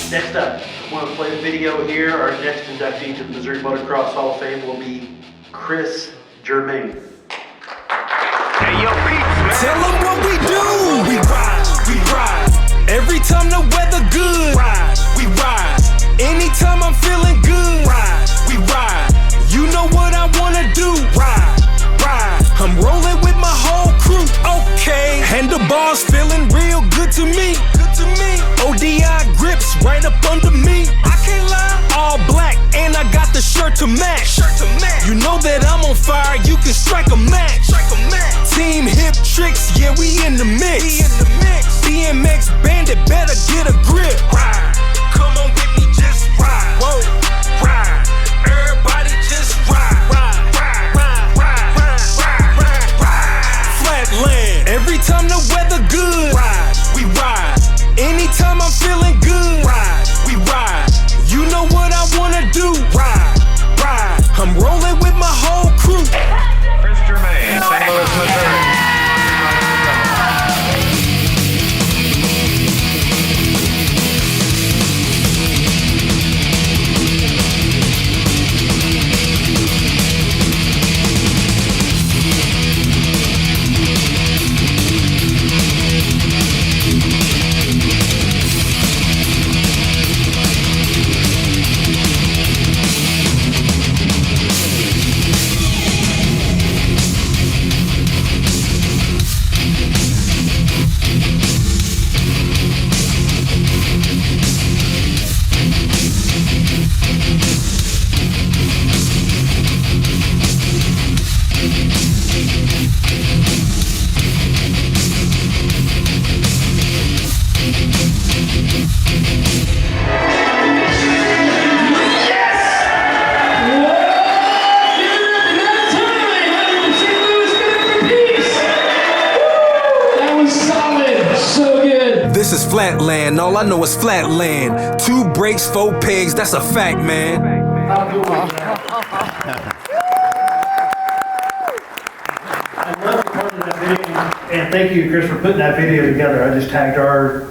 Next up, I want to play a video here. Our next inductee to the Missouri Motocross Hall of Fame will be Chris Germain. Hey, yo, Peeps, man. Tell them what we do. We ride. Every time the weather good, we ride. Anytime I'm feeling good, we ride. You know what I wanna do, ride. I'm rolling with my whole crew, okay. Handlebars feeling real good to me. ODI grips right up under me. I can't lie. All black and I got the shirt to match. You know that I'm on fire, you can strike a match. Team hip tricks, yeah, we in the mix. BMX bandit, better get a grip. Ride. Come on with me, just ride. Whoa, ride. Everybody just ride. Flatland. Every time the weather good, we ride. Anytime I'm feeling good, we ride. You know what I wanna do, ride. I'm rolling with my whole crew. Chris Germain, St. Louis, Missouri. This is flatland, all I know is flatland. 2 brakes, 4 pegs, that's a fact, man. I love the part of that video, and thank you, Chris, for putting that video together. I just tagged our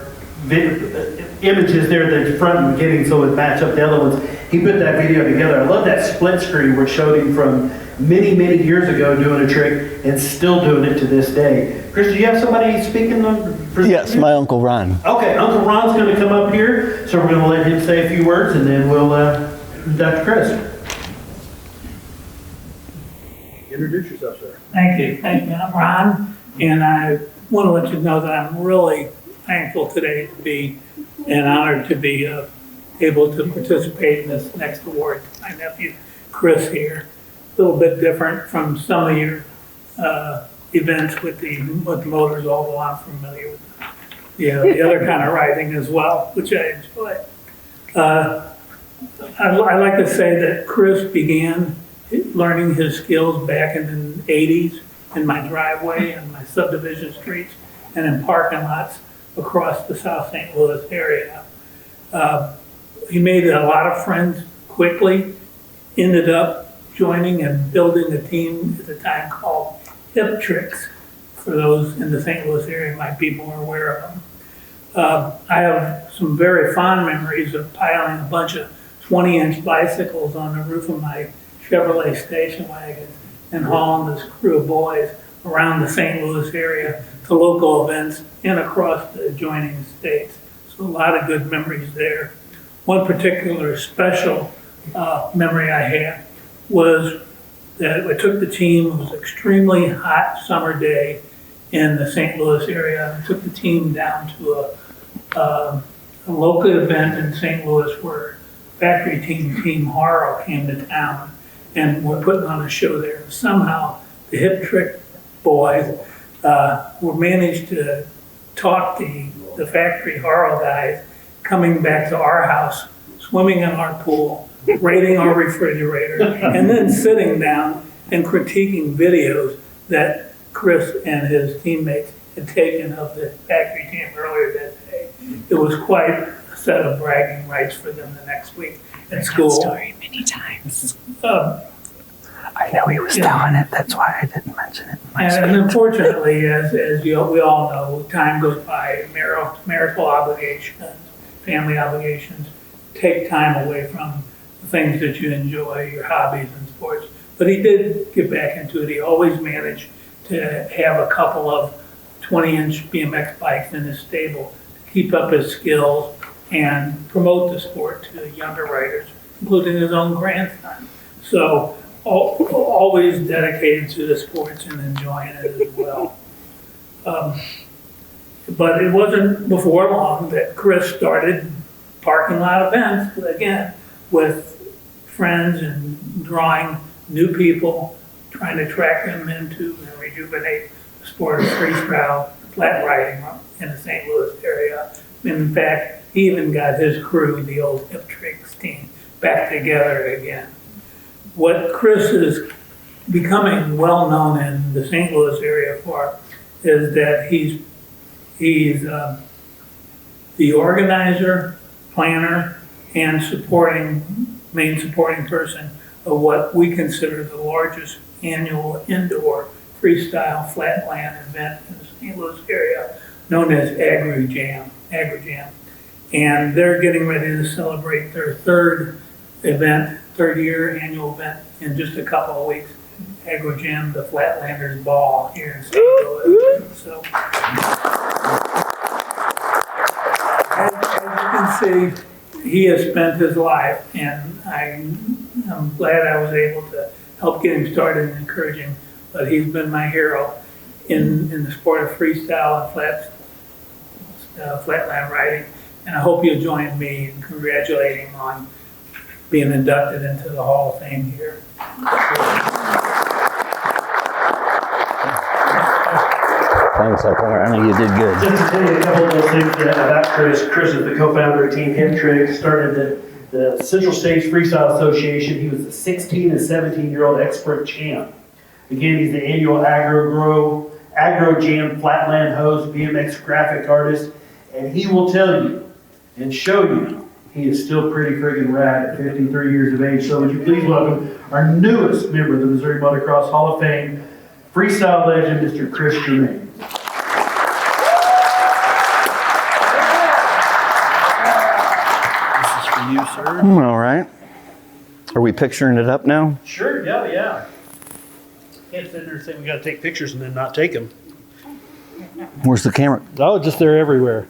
images there, the front and beginning, so it match up the other ones. He put that video together. I love that split screen where it showed him from many years ago doing a trick and still doing it to this day. Chris, do you have somebody speaking on? Yes, my Uncle Ron. Okay, Uncle Ron's going to come up here, so we're going to let him say a few words, and then we'll induct Chris. Introduce yourself, sir. Thank you. I'm Ron, and I want to let you know that I'm really thankful today to be and honored to be able to participate in this next award. My nephew, Chris, here. A little bit different from some of your events with the motors, although I'm familiar with the other kind of riding as well, which I enjoy. I like to say that Chris began learning his skills back in the 80s in my driveway and my subdivision streets and in parking lots across the South St. Louis area. He made a lot of friends quickly, ended up joining and building a team at the time called Hip Tricks. For those in the St. Louis area might be more aware of them. I have some very fond memories of piling a bunch of 20-inch bicycles on the roof of my Chevrolet station wagon and hauling this crew of boys around the St. Louis area to local events and across the adjoining states. So a lot of good memories there. One particular special memory I had was that I took the team, it was an extremely hot summer day in the St. Louis area. I took the team down to a local event in St. Louis where factory team Haro came to town and we're putting on a show there. Somehow the Hip Trick boys were managed to talk the factory Haro guys coming back to our house, swimming in our pool, raiding our refrigerator, and then sitting down and critiquing videos that Chris and his teammates had taken of the factory team earlier that day. It was quite a set of bragging rights for them the next week at school. That story many times. I know he was telling it, that's why I didn't mention it in my And unfortunately, as we all know, time goes by, marital obligations, family obligations take time away from the things that you enjoy, your hobbies and sports. But he did get back into it. He always managed to have a couple of 20-inch BMX bikes in his stable to keep up his skills and promote the sport to younger riders, including his own grandson. So always dedicated to the sports and enjoying it as well. But it wasn't before long that Chris started parking lot events, again, with friends and drawing new people, trying to attract them into and rejuvenate the sport of freestyle flat riding in the St. Louis area. In fact, he even got his crew, the old Hip Tricks team, back together again. What Chris is becoming well known in the St. Louis area for is that he's the organizer, planner, and main supporting person of what we consider the largest annual indoor freestyle flatland event in the St. Louis area, known as Aggro Jam. And they're getting ready to celebrate their third year annual event in just a couple of weeks. Aggro Jam, the Flatlanders Ball here in St. Louis. So, as you can see, he has spent his life, and I'm glad I was able to help get him started and encourage him. But he's been my hero in the sport of freestyle and flatland riding. And I hope you'll join me in congratulating him on being inducted into the Hall of Fame here. Thanks, Uncle Ronnie. You did good. Just to tell you a couple of those things about Chris. Chris is the co-founder of Team Hip Tricks, started the Central States Freestyle Association. He was a 16 and 17-year-old expert champ. Again, he's the annual Aggro Jam Flatland host, BMX graphic artist, and he will tell you and show you he is still pretty friggin' rad at 53 years of age. So would you please welcome our newest member of the Missouri Motocross Hall of Fame, freestyle legend, Mr. Chris Germain. This is for you, sir. All right. Are we picturing it up now? Sure, yeah. Can't sit there and say we gotta take pictures and then not take them. Where's the camera? Oh, just they're everywhere.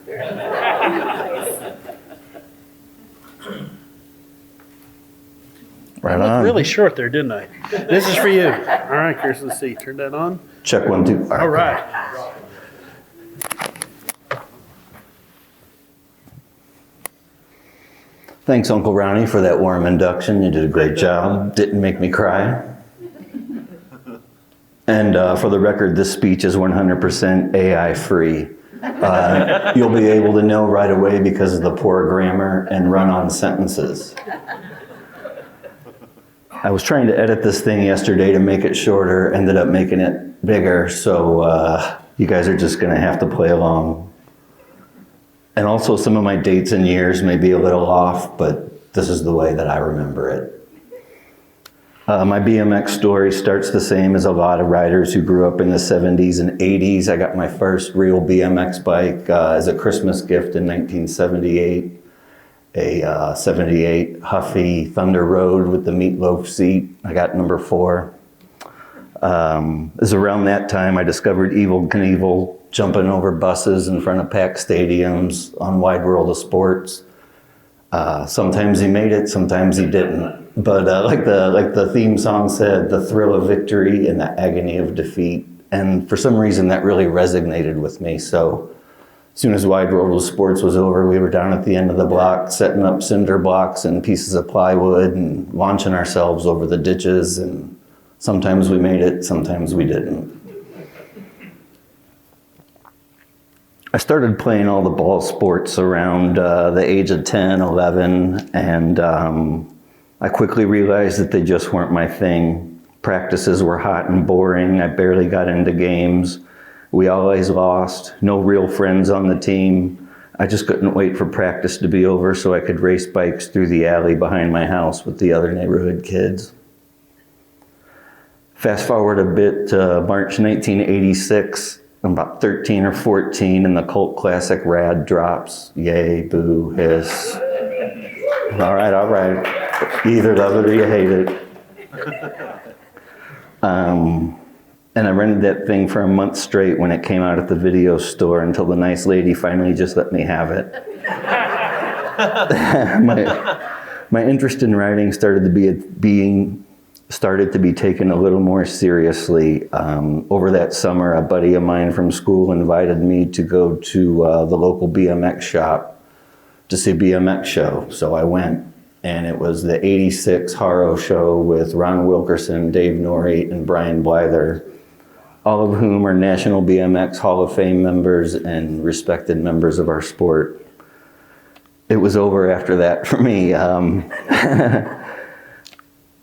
Right I looked on. really short there, didn't I? This is for you. All right, Chris, let's see. Turn that on. Check 1, 2. All right. Thanks, Uncle Ronnie, for that warm induction. You did a great job. Didn't make me cry. And for the record, this speech is 100% AI free. You'll be able to know right away because of the poor grammar and run-on sentences. I was trying to edit this thing yesterday to make it shorter, ended up making it bigger, so you guys are just gonna have to play along. And also some of my dates and years may be a little off, but this is the way that I remember it. My BMX story starts the same as a lot of riders who grew up in the 70s and 80s. I got my first real BMX bike as a Christmas gift in 1978. A 78 Huffy Thunder Road with the meatloaf seat. I got number 4. It was around that time I discovered Evel Knievel jumping over buses in front of packed stadiums on Wide World of Sports. Sometimes he made it, sometimes he didn't. But like the theme song said, the thrill of victory and the agony of defeat. And for some reason that really resonated with me. So as soon as Wide World of Sports was over, we were down at the end of the block, setting up cinder blocks and pieces of plywood and launching ourselves over the ditches. And sometimes we made it, sometimes we didn't. I started playing all the ball sports around the age of 10, 11, and I quickly realized that they just weren't my thing. Practices were hot and boring. I barely got into games. We always lost. No real friends on the team. I just couldn't wait for practice to be over so I could race bikes through the alley behind my house with the other neighborhood kids. Fast forward a bit to March 1986. I'm about 13 or 14, and the cult classic Rad drops. Yay, boo, hiss. All right. You either love it or you hate it. And I rented that thing for a month straight when it came out at the video store until the nice lady finally just let me have it. My interest in riding started to be taken a little more seriously. Over that summer, a buddy of mine from school invited me to go to the local BMX shop to see a BMX show. So I went, and it was the '86 Haro show with Ron Wilkerson, Dave Norrie, and Brian Blyther, all of whom are National BMX Hall of Fame members and respected members of our sport. It was over after that for me.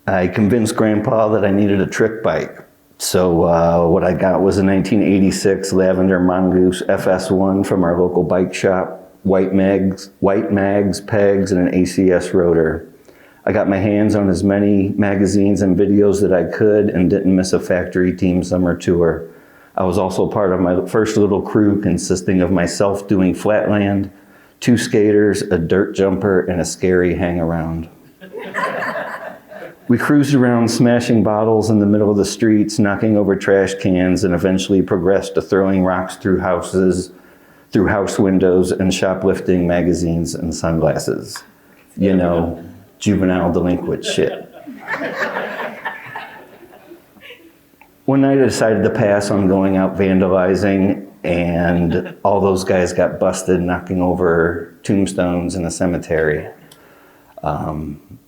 I convinced Grandpa that I needed a trick bike. So what I got was a 1986 Lavender Mongoose FS1 from our local bike shop, white mags, pegs, and an ACS rotor. I got my hands on as many magazines and videos that I could and didn't miss a factory team summer tour. I was also part of my first little crew consisting of myself doing flatland, 2 skaters, a dirt jumper, and a scary hang-around. We cruised around smashing bottles in the middle of the streets, knocking over trash cans, and eventually progressed to throwing rocks through houses, through house windows, and shoplifting magazines and sunglasses. You know, juvenile delinquent shit. One night I decided to pass on going out vandalizing, and all those guys got busted knocking over tombstones in a cemetery.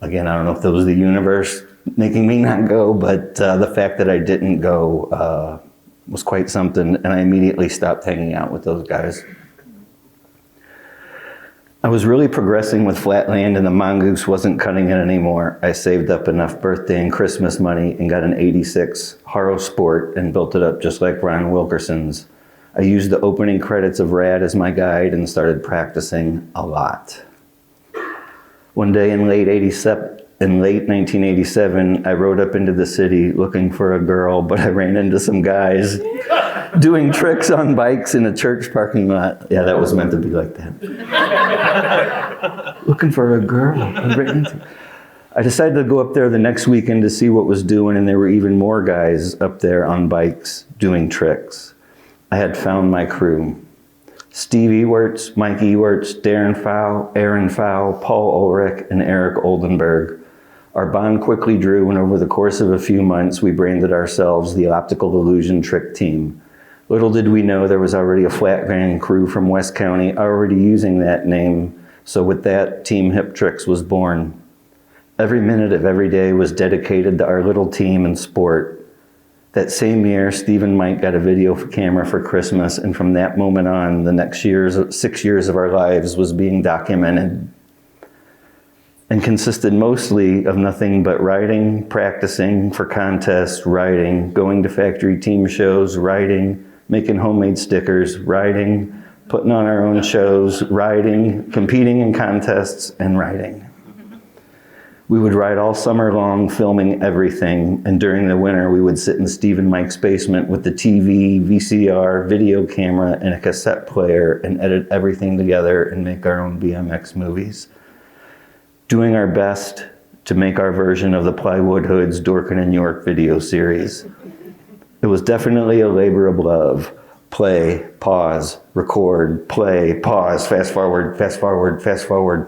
Again, I don't know if that was the universe making me not go, but the fact that I didn't go was quite something, and I immediately stopped hanging out with those guys. I was really progressing with Flatland, and the Mongoose wasn't cutting it anymore. I saved up enough birthday and Christmas money and got an '86 Haro Sport and built it up just like Ron Wilkerson's. I used the opening credits of Rad as my guide and started practicing a lot. One day in late 1987, I rode up into the city looking for a girl, but I ran into some guys doing tricks on bikes in a church parking lot. Yeah, that was meant to be like that. Looking for a girl. I decided to go up there the next weekend to see what was doing, and there were even more guys up there on bikes doing tricks. I had found my crew. Steve Ewerts, Mike Ewerts, Darren Fowl, Aaron Fowl, Paul Ulrich, and Eric Oldenburg. Our bond quickly drew, and over the course of a few months, we branded ourselves the Optical Illusion Trick Team. Little did we know there was already a Flatland crew from West County already using that name, so with that, Team Hip Tricks was born. Every minute of every day was dedicated to our little team and sport. That same year, Steve and Mike got a video camera for Christmas, and from that moment on, the next 6 years of our lives was being documented and consisted mostly of nothing but riding, practicing for contests, riding, going to factory team shows, riding, making homemade stickers, riding, putting on our own shows, riding, competing in contests, and riding. We would ride all summer long, filming everything, and during the winter, we would sit in Steve and Mike's basement with the TV, VCR, video camera, and a cassette player, and edit everything together and make our own BMX movies. Doing our best to make our version of the Plywood Hoods, Dorkin and York video series. It was definitely a labor of love. Play, pause, record, play, pause, fast forward,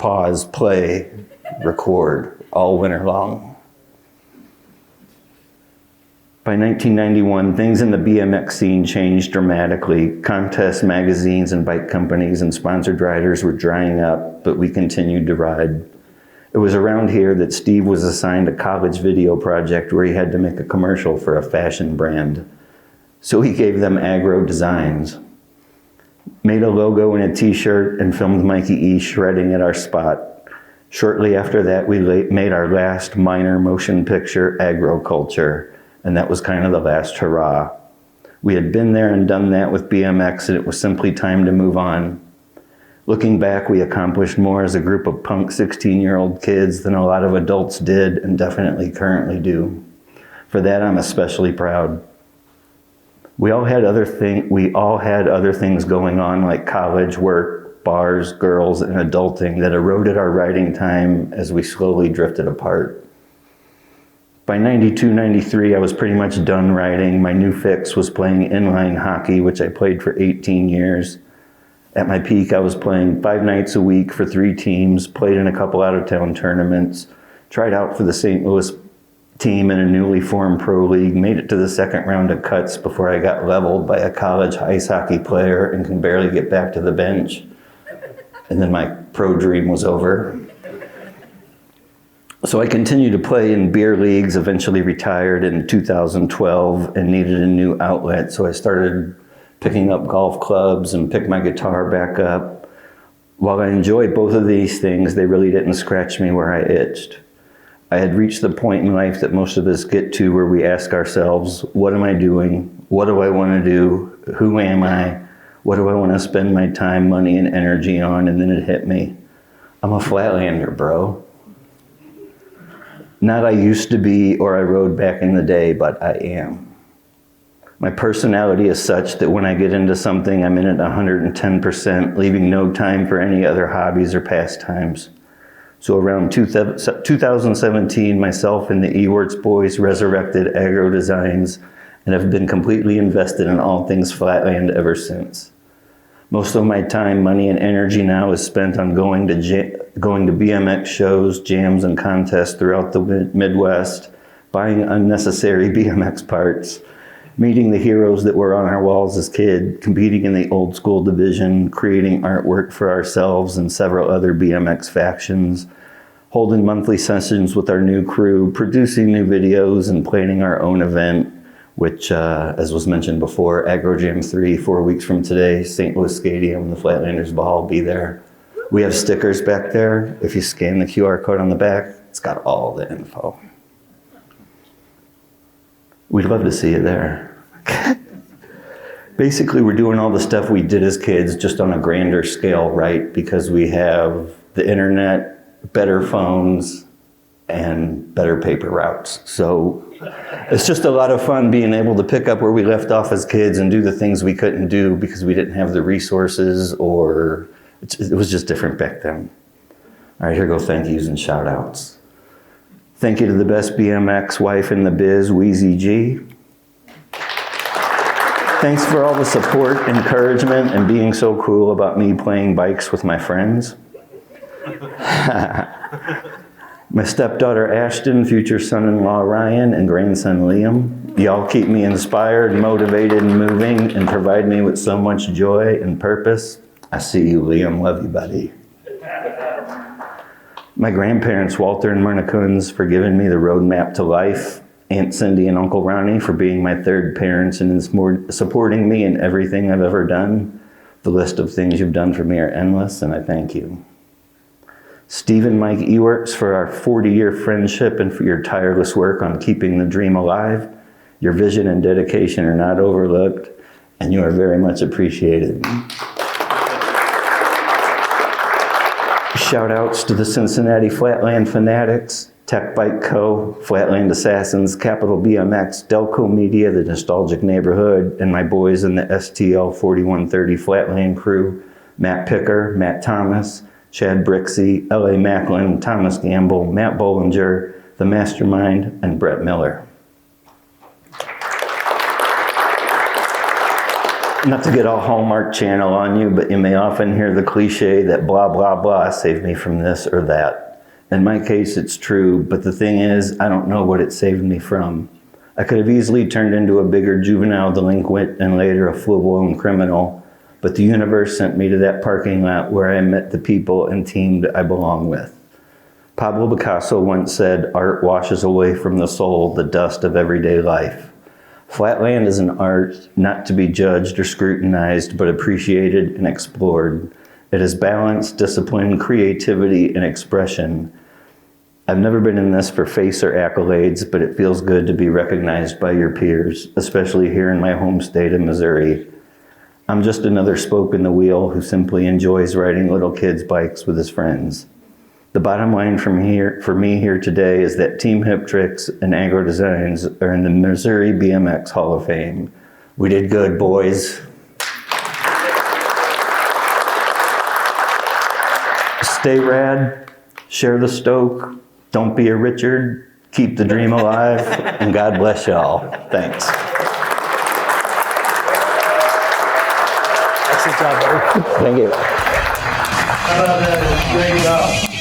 pause, play, record. All winter long. By 1991, things in the BMX scene changed dramatically. Contests, magazines, and bike companies and sponsored riders were drying up, but we continued to ride. It was around here that Steve was assigned a college video project where he had to make a commercial for a fashion brand. So he gave them Aggro Dezynz, made a logo and a t-shirt, and filmed Mikey E shredding at our spot. Shortly after that, we made our last minor motion picture, Agriculture, and that was kind of the last hurrah. We had been there and done that with BMX, and it was simply time to move on. Looking back, we accomplished more as a group of punk 16-year-old kids than a lot of adults did and definitely currently do. For that, I'm especially proud. We all had other things going on, like college, work, bars, girls, and adulting that eroded our riding time as we slowly drifted apart. By 92, 93, I was pretty much done riding. My new fix was playing inline hockey, which I played for 18 years. At my peak, I was playing 5 nights a week for 3 teams, played in a couple out-of-town tournaments, tried out for the St. Louis team in a newly formed pro league, made it to the second round of cuts before I got leveled by a college ice hockey player and can barely get back to the bench. And then my pro dream was over. So I continued to play in beer leagues, eventually retired in 2012 and needed a new outlet. So I started picking up golf clubs and picked my guitar back up. While I enjoyed both of these things, they really didn't scratch me where I itched. I had reached the point in life that most of us get to where we ask ourselves, what am I doing? What do I want to do? Who am I? What do I want to spend my time, money, and energy on? And then it hit me. I'm a flatlander, bro. Not I used to be or I rode back in the day, but I am. My personality is such that when I get into something, I'm in it 110%, leaving no time for any other hobbies or pastimes. So around 2017, myself and the Ewarts boys resurrected Aggro Dezynz and have been completely invested in all things flatland ever since. Most of my time, money, and energy now is spent on going to BMX shows, jams, and contests throughout the Midwest, buying unnecessary BMX parts, meeting the heroes that were on our walls as kids, competing in the old school division, creating artwork for ourselves and several other BMX factions, holding monthly sessions with our new crew, producing new videos, and planning our own event, which, as was mentioned before, Aggro Jam 3, 4 weeks from today, St. Louis Stadium, the Flatlanders Ball will be there. We have stickers back there. If you scan the QR code on the back, it's got all the info. We'd love to see you there. Basically, we're doing all the stuff we did as kids, just on a grander scale, right? Because we have the internet, better phones, and better paper routes. So it's just a lot of fun being able to pick up where we left off as kids and do the things we couldn't do because we didn't have the resources, or it was just different back then. All right, here go thank yous and shout outs. Thank you to the best BMX wife in the biz, Wheezy G. Thanks for all the support, encouragement, and being so cool about me playing bikes with my friends. My stepdaughter Ashton, future son-in-law Ryan, and grandson Liam. Y'all keep me inspired, motivated, and moving, and provide me with so much joy and purpose. I see you, Liam. Love you, buddy. My grandparents, Walter and Myrna Kunz, for giving me the roadmap to life. Aunt Cindy and Uncle Ronnie for being my third parents and supporting me in everything I've ever done. The list of things you've done for me are endless, and I thank you. Steve and Mike Ewarts for our 40-year friendship and for your tireless work on keeping the dream alive. Your vision and dedication are not overlooked, and you are very much appreciated. Shout outs to the Cincinnati Flatland Fanatics, Tech Bike Co., Flatland Assassins, Capital BMX, Delco Media, the Nostalgic Neighborhood, and my boys in the STL 4130 Flatland crew, Matt Picker, Matt Thomas, Chad Brixey, L.A. Macklin, Thomas Gamble, Matt Bollinger, The Mastermind, and Brett Miller. Not to get all Hallmark Channel on you, but you may often hear the cliche that blah, blah, blah saved me from this or that. In my case, it's true, but the thing is, I don't know what it saved me from. I could have easily turned into a bigger juvenile delinquent and later a full-blown criminal, but the universe sent me to that parking lot where I met the people and team that I belong with. Pablo Picasso once said, "Art washes away from the soul the dust of everyday life." Flatland is an art not to be judged or scrutinized, but appreciated and explored. It is balance, discipline, creativity, and expression. I've never been in this for face or accolades, but it feels good to be recognized by your peers, especially here in my home state of Missouri. I'm just another spoke in the wheel who simply enjoys riding little kids' bikes with his friends. The bottom line for me here today is that Team Hip Tricks and Aggro Dezynz are in the Missouri BMX Hall of Fame. We did good, boys. Stay rad, share the stoke, don't be a Richard, keep the dream alive, and God bless y'all. Thanks. Excellent job, buddy. Thank you. How about that? Great job.